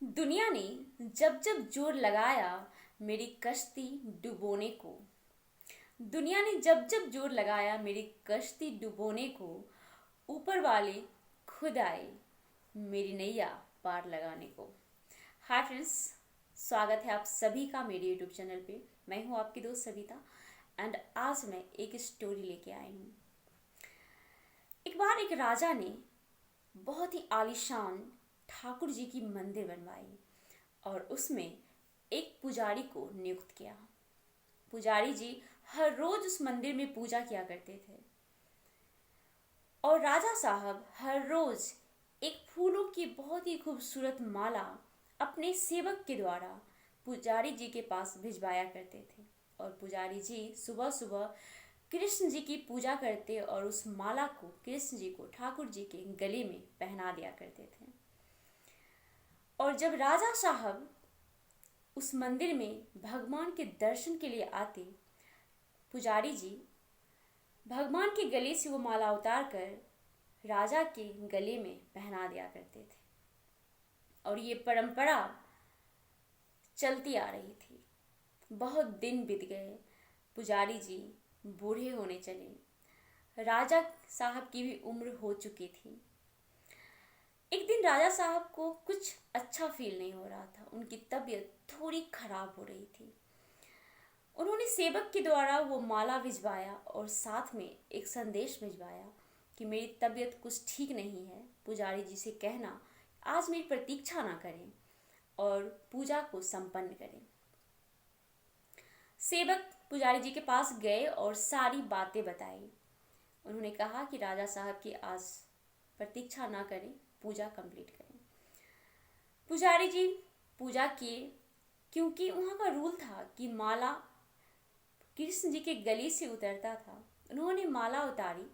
दुनिया ने जब जब जोर लगाया मेरी कश्ती डुबोने को। दुनिया ने जब जब जोर लगाया मेरी कश्ती डुबोने को, ऊपर वाले खुद आए मेरी नैया पार लगाने को। हाय फ्रेंड्स, स्वागत है आप सभी का मेरे यूट्यूब चैनल पे। मैं हूँ आपकी दोस्त सविता एंड आज मैं एक स्टोरी लेके आई हूँ। एक बार एक राजा ने बहुत ही आलीशान ठाकुर जी की मंदिर बनवाई और उसमें एक पुजारी को नियुक्त किया। पुजारी जी हर रोज उस मंदिर में पूजा किया करते थे और राजा साहब हर रोज एक फूलों की बहुत ही खूबसूरत माला अपने सेवक के द्वारा पुजारी जी के पास भिजवाया करते थे। और पुजारी जी सुबह सुबह कृष्ण जी की पूजा करते और उस माला को कृष्ण जी को ठाकुर जी के गले में पहना दिया करते थे। और जब राजा साहब उस मंदिर में भगवान के दर्शन के लिए आते, पुजारी जी भगवान के गले से वो माला उतार कर राजा के गले में पहना दिया करते थे। और ये परंपरा चलती आ रही थी। बहुत दिन बीत गए, पुजारी जी बूढ़े होने चले, राजा साहब की भी उम्र हो चुकी थी। एक दिन राजा साहब को कुछ अच्छा फील नहीं हो रहा था, उनकी तबीयत थोड़ी खराब हो रही थी। उन्होंने सेवक के द्वारा वो माला भिजवाया और साथ में एक संदेश भिजवाया कि मेरी तबीयत कुछ ठीक नहीं है, पुजारी जी से कहना आज मेरी प्रतीक्षा ना करें और पूजा को संपन्न करें। सेवक पुजारी जी के पास गए और सारी बातें बताई। उन्होंने कहा कि राजा साहब की आज प्रतीक्षा ना करें, पूजा कंप्लीट करें। पुजारी जी पूजा किए, क्योंकि वहाँ का रूल था कि माला कृष्ण जी के गले से उतरता था। उन्होंने माला उतारी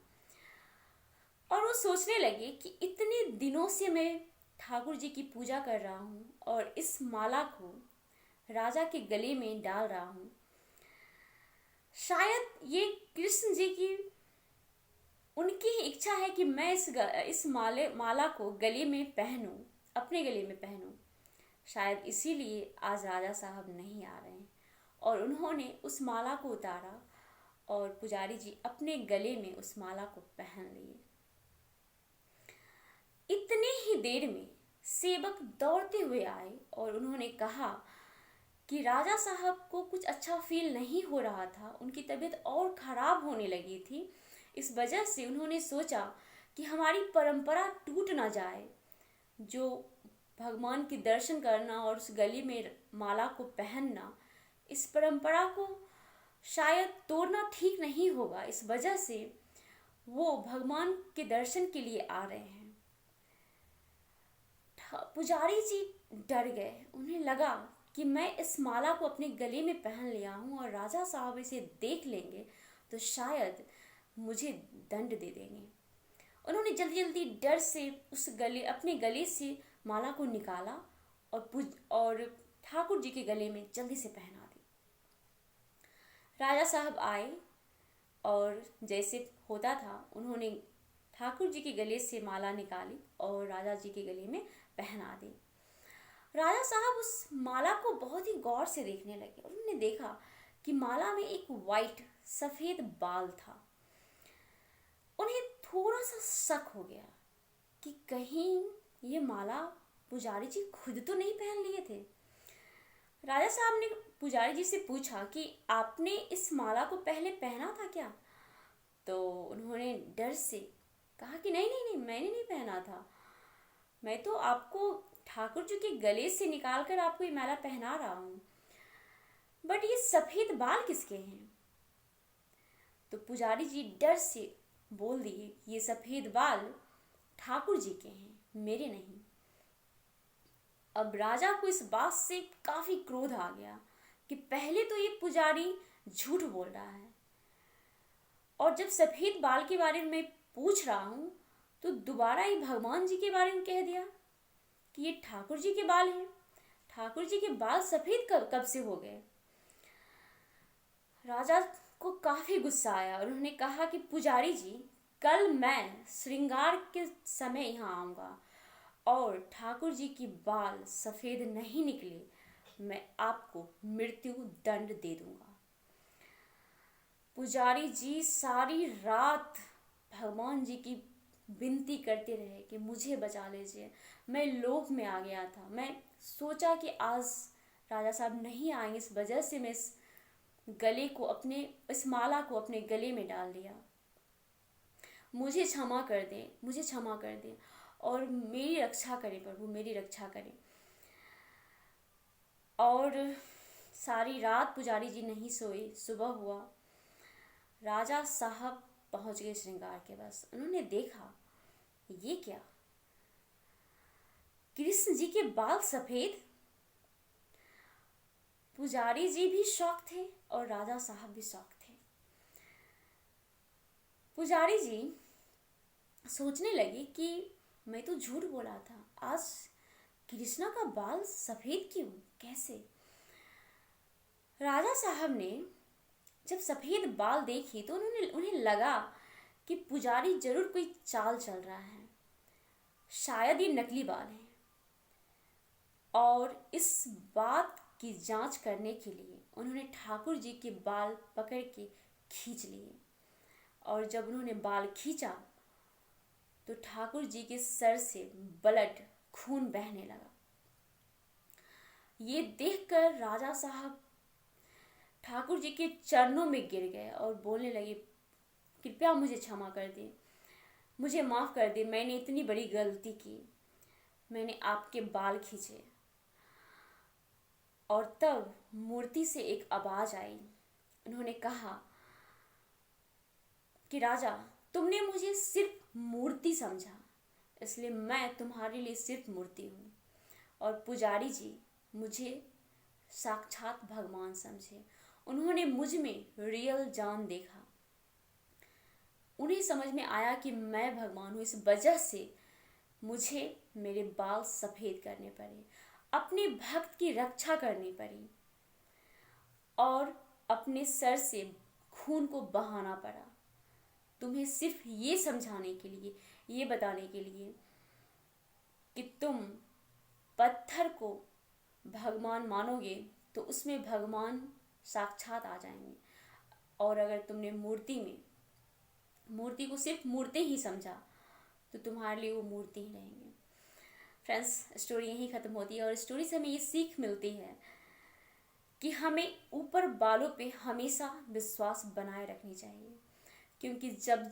और वो सोचने लगे कि इतने दिनों से मैं ठाकुर जी की पूजा कर रहा हूँ और इस माला को राजा के गले में डाल रहा हूँ, शायद ये कृष्ण जी की उनकी ही इच्छा है कि मैं इस माला को गले में पहनूं, अपने गले में पहनूं। शायद इसीलिए आज राजा साहब नहीं आ रहे हैं। और उन्होंने उस माला को उतारा और पुजारी जी अपने गले में उस माला को पहन लिए। इतने ही देर में सेवक दौड़ते हुए आए और उन्होंने कहा कि राजा साहब को कुछ अच्छा फील नहीं हो रहा था, उनकी तबीयत और खराब होने लगी थी। इस वजह से उन्होंने सोचा कि हमारी परंपरा टूट ना जाए, जो भगवान के दर्शन करना और उस गले में माला को पहनना, इस परंपरा को शायद तोड़ना ठीक नहीं होगा। इस वजह से वो भगवान के दर्शन के लिए आ रहे हैं। पुजारी जी डर गए। उन्हें लगा कि मैं इस माला को अपने गले में पहन लिया हूँ और राजा साहब इसे देख लेंगे तो शायद मुझे दंड दे देंगे। उन्होंने जल्दी जल्दी डर से अपने गले से माला को निकाला और ठाकुर जी के गले में जल्दी से पहना दी। राजा साहब आए और जैसे होता था उन्होंने ठाकुर जी के गले से माला निकाली और राजा जी के गले में पहना दी। राजा साहब उस माला को बहुत ही गौर से देखने लगे और उन्होंने देखा कि माला में एक वाइट सफेद बाल था। उन्हें थोड़ा सा शक हो गया कि कहीं ये माला पुजारी जी खुद तो नहीं पहन लिए थे। राजा साहब ने पुजारी जी से पूछा कि आपने इस माला को पहले पहना था क्या? तो उन्होंने डर से कहा कि नहीं नहीं नहीं, मैंने नहीं पहना था। मैं तो आपको ठाकुर जी के गले से निकालकर आपको ये माला पहना रहा हूँ, बट ये सफेद बाल किसके हैं? तो पुजारी जी डर से बोल दिए, ये सफेद बाल ठाकुर जी के हैं, मेरे नहीं। अब राजा को इस बात से काफी क्रोध आ गया कि पहले तो ये पुजारी झूठ बोल रहा है और जब सफेद बाल के बारे में पूछ रहा हूं तो दोबारा ही भगवान जी के बारे में कह दिया कि ये ठाकुर जी के बाल हैं। ठाकुर जी के बाल सफेद कब से हो गए? राजा को काफी गुस्सा आया और उन्होंने कहा कि पुजारी जी, कल मैं श्रृंगार के समय यहाँ आऊंगा और ठाकुर जी की बाल सफ़ेद नहीं निकले, मैं आपको मृत्यु दंड दे दूंगा। पुजारी जी सारी रात भगवान जी की विनती करते रहे कि मुझे बचा लीजिए। मैं लोभ में आ गया था। मैं सोचा कि आज राजा साहब नहीं आएंगे, इस वजह से मैं इस माला को अपने गले में डाल दिया। मुझे क्षमा कर दें, मुझे क्षमा कर दें और मेरी रक्षा करें प्रभु, मेरी रक्षा करें। और सारी रात पुजारी जी नहीं सोए। सुबह हुआ, राजा साहब पहुंच गए श्रृंगार के पास। उन्होंने देखा, ये क्या, कृष्ण जी के बाल सफेद। पुजारी जी भी शौक थे और राजा साहब भी शौक थे। पुजारी जी सोचने लगे कि मैं तो झूठ बोला था, आज कृष्णा का बाल सफेद क्यों, कैसे। राजा साहब ने जब सफेद बाल देखी तो उन्हें लगा कि पुजारी जरूर कोई चाल चल रहा है, शायद ये नकली बाल हैं। और इस बात की जांच करने के लिए उन्होंने ठाकुर जी के बाल पकड़ के खींच लिए। और जब उन्होंने बाल खींचा तो ठाकुर जी के सर से ब्लड, खून बहने लगा। ये देखकर राजा साहब ठाकुर जी के चरणों में गिर गए और बोलने लगे, कृपया मुझे क्षमा कर दें, मुझे माफ़ कर दें, मैंने इतनी बड़ी गलती की, मैंने आपके बाल खींचे। और तब मूर्ति से एक आवाज़ आई। उन्होंने कहा कि राजा, तुमने मुझे सिर्फ मूर्ति समझा, इसलिए मैं तुम्हारे लिए सिर्फ मूर्ति हूँ। और पुजारी जी मुझे साक्षात भगवान समझे। उन्होंने मुझ में रियल जान देखा। उन्हें समझ में आया कि मैं भगवान हूँ, इस वजह से मुझे मेरे बाल सफ़ेद करने पड़े, अपने भक्त की रक्षा करनी पड़ी और अपने सर से खून को बहाना पड़ा। तुम्हें सिर्फ ये समझाने के लिए, ये बताने के लिए कि तुम पत्थर को भगवान मानोगे तो उसमें भगवान साक्षात आ जाएंगे। और अगर तुमने मूर्ति को सिर्फ मूर्ति ही समझा तो तुम्हारे लिए वो मूर्ति ही रहेंगे। फ्रेंड्स, स्टोरी यहीं ख़त्म होती है और स्टोरी से हमें ये सीख मिलती है कि हमें ऊपर बालों पे हमेशा विश्वास बनाए रखनी चाहिए, क्योंकि जब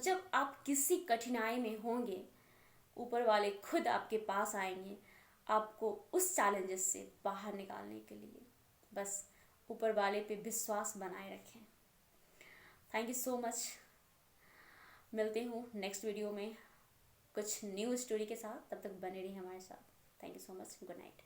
जब आप किसी कठिनाई में होंगे, ऊपर वाले खुद आपके पास आएंगे आपको उस चैलेंजेस से बाहर निकालने के लिए। बस ऊपर वाले पे विश्वास बनाए रखें। Thank you so much. मिलते हूँ नेक्स्ट वीडियो में कुछ न्यू स्टोरी के साथ। तब तक बने रहिए हमारे साथ। Thank you so much. Good night.